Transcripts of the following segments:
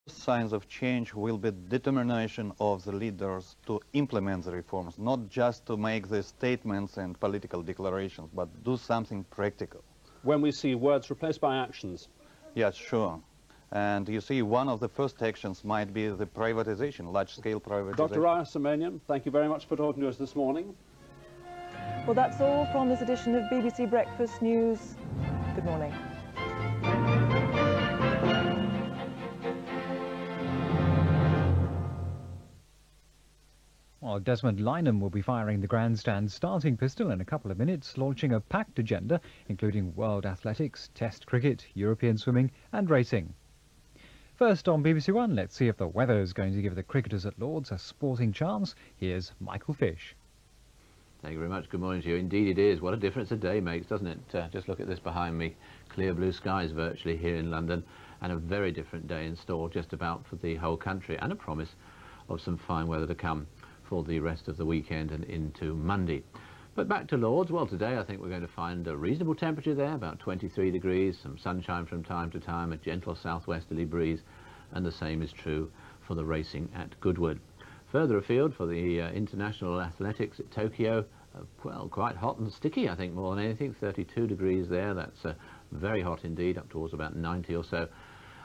Signs of change will be determination of the leaders to implement the reforms, not just to make the statements and political declarations, but do something practical. When we see words replaced by actions? Yes, sure. And you see, one of the first actions might be the privatization, large-scale privatization. Dr. Raya Semenian, thank you very much for talking to us this morning. Well, that's all from this edition of BBC Breakfast News. Good morning. Well, Desmond Lynham will be firing the grandstand starting pistol in a couple of minutes, launching a packed agenda, including world athletics, test cricket, European swimming and racing. First on BBC One, let's see if the weather is going to give the cricketers at Lord's a sporting chance. Here's Michael Fish. Thank you very much. Good morning to you. Indeed it is. What a difference a day makes, doesn't it? Just look at this behind me. Clear blue skies virtually here in London, and a very different day in store just about for the whole country, and a promise of some fine weather to come for the rest of the weekend and into Monday. But back to Lord's. Well, today I think we're going to find a reasonable temperature there, about 23 degrees, some sunshine from time to time, a gentle southwesterly breeze, and the same is true for the racing at Goodwood. Further afield for the international athletics at Tokyo, well, quite hot and sticky, I think, more than anything. 32 degrees there. That's very hot indeed, up towards about 90 or so.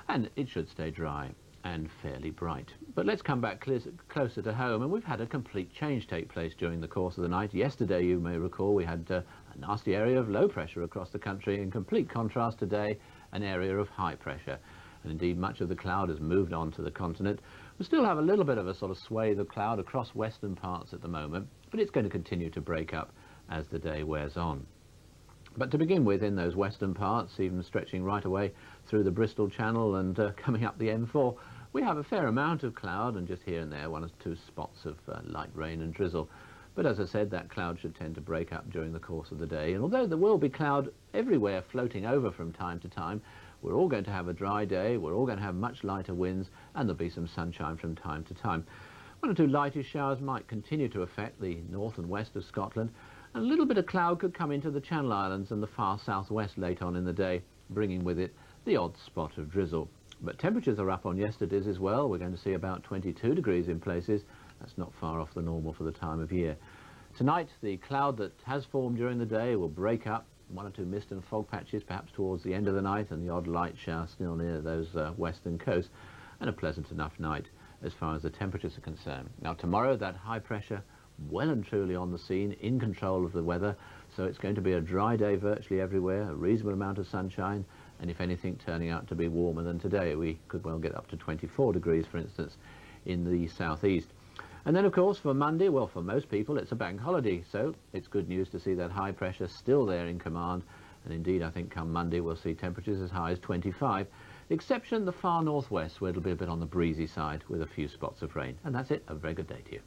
And it should stay dry and fairly bright. But let's come back closer to home, and we've had a complete change take place during the course of the night. Yesterday, you may recall, we had a nasty area of low pressure across the country. In complete contrast today, an area of high pressure. And indeed, much of the cloud has moved on to the continent. We still have a little bit of a sort of swathe of cloud across western parts at the moment, but it's going to continue to break up as the day wears on. But to begin with, in those western parts, even stretching right away through the Bristol Channel and coming up the M4, we have a fair amount of cloud, and just here and there 1 or 2 spots of light rain and drizzle. But as I said, that cloud should tend to break up during the course of the day. And although there will be cloud everywhere floating over from time to time, we're all going to have a dry day, we're all going to have much lighter winds, and there'll be some sunshine from time to time. 1 or 2 lightish showers might continue to affect the north and west of Scotland, and a little bit of cloud could come into the Channel Islands and the far southwest late on in the day, bringing with it the odd spot of drizzle. But temperatures are up on yesterday's as well. We're going to see about 22 degrees in places. That's not far off the normal for the time of year. Tonight, the cloud that has formed during the day will break up. 1 or 2 mist and fog patches perhaps towards the end of the night, and the odd light shower still near those western coasts, and a pleasant enough night as far as the temperatures are concerned. Now tomorrow, that high pressure well and truly on the scene, in control of the weather, so it's going to be a dry day virtually everywhere, a reasonable amount of sunshine, and if anything turning out to be warmer than today. We could well get up to 24 degrees, for instance, in the southeast. And then, of course, for Monday, well, for most people, it's a bank holiday, so it's good news to see that high pressure still there in command. And indeed, I think come Monday, we'll see temperatures as high as 25, the exception the far northwest, where it'll be a bit on the breezy side with a few spots of rain. And that's it. A very good day to you.